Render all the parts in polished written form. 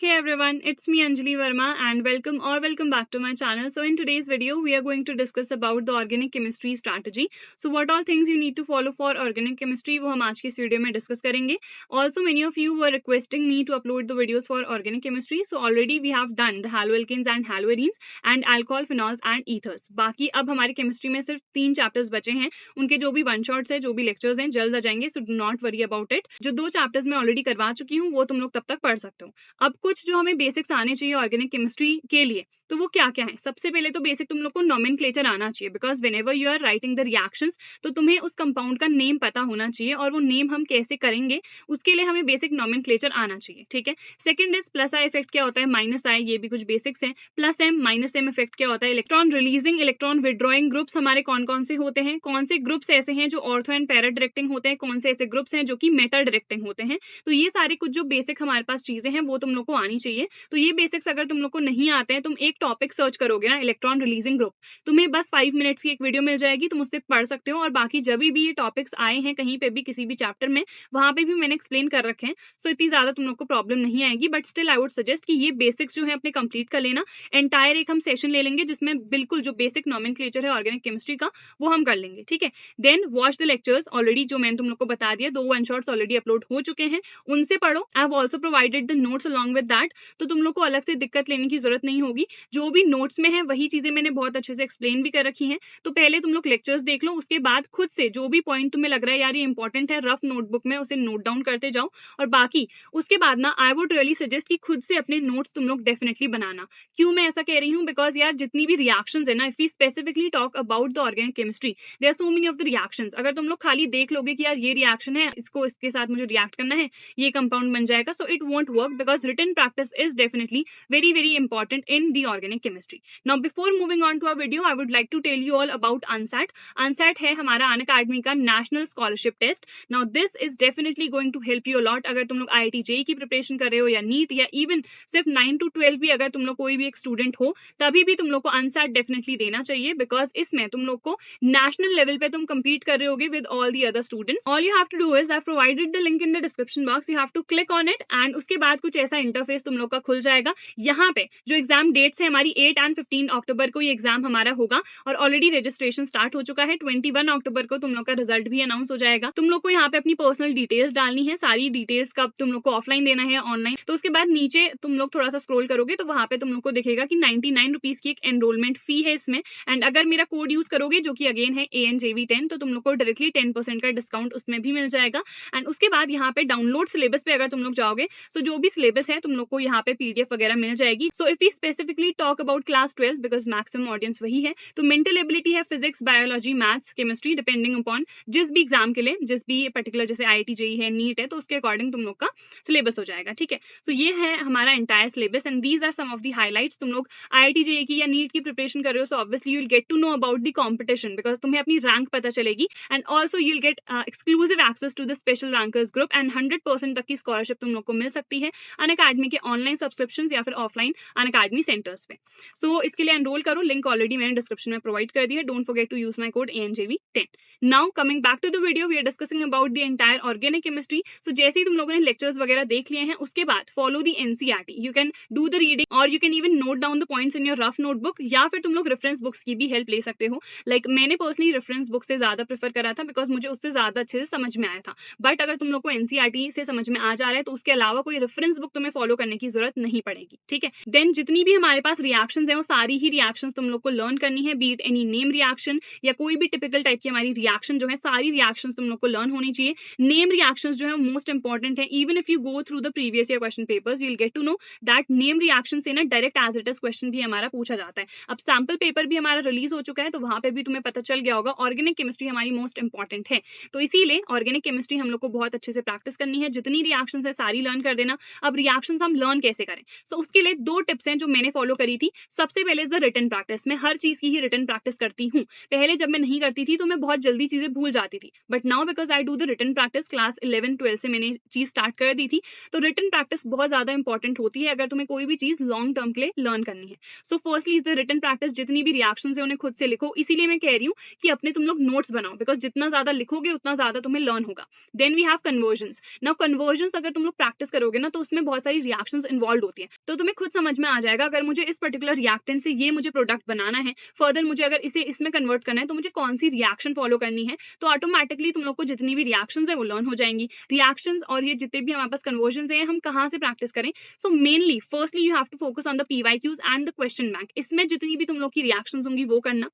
Hey everyone, it's me Anjali Verma and welcome back to my channel. So in today's video, we are going to discuss about the organic chemistry strategy. So what all things you need to follow for organic chemistry वो हम आज के इस video में discuss करेंगे. Also many of you were requesting me to upload the videos for organic chemistry. So already we have done the haloalkanes and haloarenes and alcohol phenols and ethers. बाकी अब हमारी केमिस्ट्री में सिर्फ 3 chapters बचे हैं. उनके जो भी वन शॉट्स है, जो भी लेक्चर्स हैं, जल्द आ जाएंगे. So do not worry about it. जो 2 चैप्टर्स मैं ऑलरेडी करवा चुकी हूँ वो तुम लोग तब तक पढ़ सकते हो. अब कुछ जो हमें बेसिक्स आने चाहिए ऑर्गेनिक केमिस्ट्री के लिए, तो वो क्या क्या है. सबसे पहले तो बेसिक तुम लोग को नोमेनक्लेचर आना चाहिए, because whenever you are writing the reactions तो तुम्हें उस कंपाउंड का नेम पता होना चाहिए, और वो नेम हम कैसे करेंगे उसके लिए हमें बेसिक नोमेनक्लेचर आना चाहिए. ठीक है. Second is plus I effect क्या होता है, माइनस आई, ये भी कुछ बेसिक्स है. Plus M minus M effect क्या होता है, electron releasing electron withdrawing groups हमारे कौन कौन से होते हैं, कौन से ग्रुप्स ऐसे हैं जो ऑर्थो एंड पैरा डायरेक्टिंग होते हैं, कौन से ऐसे ग्रुप्स हैं जो कि मेटा डायरेक्टिंग होते हैं. तो ये सारे कुछ जो बेसिक हमारे पास चीजें हैं वो तुम लोग को आनी चाहिए. तो ये बेसिक्स अगर तुम लोग को नहीं आते हैं, तुम एक टॉपिक सर्च करोगे ना, इलेक्ट्रॉन रिलीजिंग ग्रुप, तुम्हें बस 5 मिनट्स की एक वीडियो मिल जाएगी, तुम उससे पढ़ सकते हो. और बाकी जब भी ये टॉपिक्स आए हैं कहीं पे भी किसी भी चैप्टर में, वहां पे भी मैंने एक्सप्लेन कर रखे हैं. सो इतनी ज्यादा तुम लोग को प्रॉब्लम नहीं आएगी. But still I would suggest कि ये बेसिक्स जो है अपने कंप्लीट कर लेना. एंटायर एक हम सेशन ले लेंगे जिसमें बिल्कुल जो बेसिक नोमेनक्लेचर है ऑर्गेनिक केमिस्ट्री का वो हम कर लेंगे. ठीक है. Then watch the lectures. Already जो मैंने तुम लोग को बता दिया, 2 वन शॉट्स ऑलरेडी अपलोड हो चुके हैं, उनसे पढ़ो. I have also provided the notes along with that. तो तुम लोग को अलग से दिक्कत लेने की जरूरत नहीं होगी. जो भी नोट्स में है वही चीजें मैंने बहुत अच्छे से एक्सप्लेन भी कर रखी हैं. तो पहले तुम लोग लेक्चर्स देख लो, उसके बाद खुद से जो भी पॉइंट तुम्हें लग रहा है यार ये इंपॉर्टेंट है, रफ नोटबुक में उसे नोट डाउन करते जाओ. और बाकी उसके बाद ना आई वुड रियली सजेस्ट कि खुद से अपने नोट्स तुम लोग डेफिनेटली बनाना. क्यों मैं ऐसा कह रही हूँ, बिकॉज यार जितनी भी रिएक्शंस है ना, if we specifically talk about the organic chemistry, there are so many of the reactions. अगर तुम लोग खाली देख लोगे कि यार ये रिएक्शन है, इसको इसके साथ मुझे रिएक्ट करना है, ये कंपाउंड बन जाएगा, so it won't work, because written practice is definitely very important in the organic chemistry. Now before moving on to our video, I would like to tell you all about ANSAT. ANSAT है हमारा अनअकैडमी का national scholarship test. Now this is definitely going to help you a lot. अगर तुम लोग IIT JEE की preparation कर रहे हो या नीट या इवन सिर्फ 9 to 12 भी अगर तुम लोग कोई भी एक स्टूडेंट हो, तभी भी तुम लोग को ANSAT डेफिनेटली देना चाहिए, बिकॉज इसमें तुम लोग को नेशनल लेवल पे तुम compete कर रहे होगे with all the other students. All you have to do is I provided the link in the description box. You have to click on it and उसके बाद कुछ ऐसा इंटरफेस तुम लोग का खुल जाएगा. यहाँ पे जो एग्जाम डेट्स है हमारी 8 एंड 15 अक्टूबर को ये एग्जाम हमारा होगा, और ऑलरेडी रजिस्ट्रेशन स्टार्ट हो चुका है. 21 अक्टूबर को तुम लोग का रिजल्ट भी अनाउंस हो जाएगा. तुम लोग को यहाँ पे अपनी पर्सनल डिटेल्स डालनी है, सारी डिटेल्स कब तुम लोग को ऑफलाइन देना है ऑनलाइन. तो उसके बाद नीचे तुम लोग थोड़ा सा स्क्रॉल करोगे तो वहां पे तुम लोग को दिखेगा कि 99 रुपीज की एक एनरोलमेंट फी है इसमें. एंड अगर मेरा कोड यूज करोगे जो कि अगेन है ANJV10, तो तुम लोग को डायरेक्टली 10% का डिस्काउंट उसमें भी मिल जाएगा. एंड उसके बाद यहाँ पे डाउनलोड सिलेबस पे अगर तुम लोग जाओगे, तो जो भी सिलेबस है तुम लोग को यहाँ पे PDF वगैरह मिल जाएगी. So if we specifically talk about class 12, because maximum audience वही है, तो मेंटल एबिलिटी है physics, biology, maths, chemistry, depending upon जिस भी एग्जाम के लिए, जिस भी पर्टिकुलर जैसे IIT JEE है, नीट है, तो उसके अकॉर्डिंग तुम लोग का सिलेबस हो जाएगा. ठीक है. सो ये है हमारा entire syllabus and these are some of the highlights. तुम लोग IIT JEE की या नीट की प्रिपरेशन कर रहे हो, so obviously you will get to know about the competition, because तुम्हें अपनी रैंक पता चलेगी. And also you will get exclusive access to the special rankers group and 100% तक की स्कॉलरशिप तुम लोग को मिल सकती है अनअकैडमी के ऑनलाइन सब्सक्रिप्शन या फिर ऑफलाइन अनअकैडमी सेंटर्स पे. सो इसके लिए एनरोल करो, लिंक ऑलरेडी मैंने डिस्क्रिप्शन में प्रोवाइड कर दिया. Don't forget to use my code ANJV10. Now coming back to the video, we are discussing about the entire organic chemistry. So जैसे ही तुम लोगों ने लेक्चर्स वगैरह देख लिए हैं, उसके बाद follow the NCERT. You can do the reading और you can even note down the points in your rough notebook, या फिर तुम लोग रेफरेंस बुक्स की भी हेल्प ले सकते हो. लाइक मैंने पर्सनली रेफरेंस बुक से ज्यादा प्रेफर करा था, बिकॉज मुझे उससे ज्यादा अच्छे से समझ में आया था. बट अगर तुम लोग को NCERT से समझ में आ जा रहा है, तो उसके अलावा कोई रेफरेंस बुक तुम्हें फॉलो करने की जरूरत नहीं पड़ेगी. ठीक है. देन जितनी भी हमारे पास रिएक्शंस हैं वो सारी ही रिएक्शंस तुम लोग को लर्न करनी है, बीट एनी नेम रिएक्शन या कोई भी टिपिकल टाइप की हमारी रिएक्शन जो है, सारी रिएक्शंस तुम लोग को लर्न होनी चाहिए. नेम रिएक्शंस जो है मोस्ट इंपॉर्टेंट है. Even if you go through the previous year question papers, you will get to know that name reaction से ना direct as it is question भी हमारा पूछा जाता है. अब सैंपल पेपर भी हमारा रिलीज हो चुका है, तो वहां पे भी तुम्हें पता चल गया होगा ऑर्गेनिक केमिस्ट्री हमारी मोस्ट इंपॉर्टेंट है. तो इसीलिए ऑर्गेनिक केमिस्ट्री हम लोग को बहुत अच्छे से प्रैक्टिस करनी है. जितनी रिएक्शंस है सारी लर्न कर देना. अब रिएक्शंस हम लर्न कैसे करें, सो उसके लिए 2 टिप्स हैं जो मैंने फॉलो करी थी. सबसे पहले इज द रिटन प्रैक्टिस. मैं हर चीज की ही रिटन प्रैक्टिस करती हूँ. पहले जब मैं नहीं करती थी तो मैं बहुत जल्दी चीजें भूल जाती थी, but now because I do the written practice, class 11-12 से मैंने चीज स्टार्ट कर दी थी. तो रिटन प्रैक्टिस बहुत ज्यादा इंपॉर्टेंट होती है अगर तुम्हें कोई भी चीज लॉन्ग टर्म के लिए लर्न करनी है. So firstly is the written practice. जितनी भी रिएक्शंस है उन्हें खुद से लिखो. इसीलिए मैं कह रही हूँ कि अपने तुम लोग नोट्स बनाओ, बिकॉज जितना ज्यादा लिखोगे उतना ज्यादा तुम्हें लर्न होगा. Then we have conversions. Now conversions अगर तुम लोग प्रैक्टिस करोगे ना, तो उसमें बहुत सारी रिएक्शंस इन्वॉल्व होती हैं। तो तुम्हें खुद समझ में आ जाएगा अगर मुझे इस पर्टिकुलर रिएक्टेंट से ये मुझे प्रोडक्ट बनाना है, फर्दर मुझे अगर इसे इसमें कन्वर्ट करना है तो मुझे कौन सी रिएक्शन फॉलो करनी है। तो ऑटोमेटिकली तुम लोग को जितनी भी रिएक्शंस है वो लर्न हो जाएंगी। रिएक्शंस और ये जितने भी हमारे पास कन्वर्जन है हम कहाँ से प्रैक्टिस करें। So mainly firstly you have to focus on the PYQs and the question bank. इसमें जितनी भी तुम लोग की रिएक्शंस होंगी वो करना।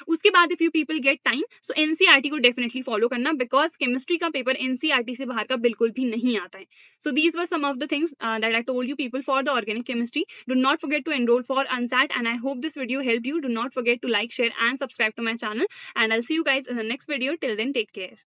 उसके बाद if you people get time so NCERT को डेफिनेटली फॉलो करना, बिकॉज केमिस्ट्री का पेपर NCERT से बाहर का बिल्कुल भी नहीं आता है। So these were some of the things that I told you people for the organic chemistry. Do not forget to enroll for ANSAT, and I hope this video helped you. Do not forget to like, share and subscribe to my channel, and I'll see you guys in the next video. Till then, take care.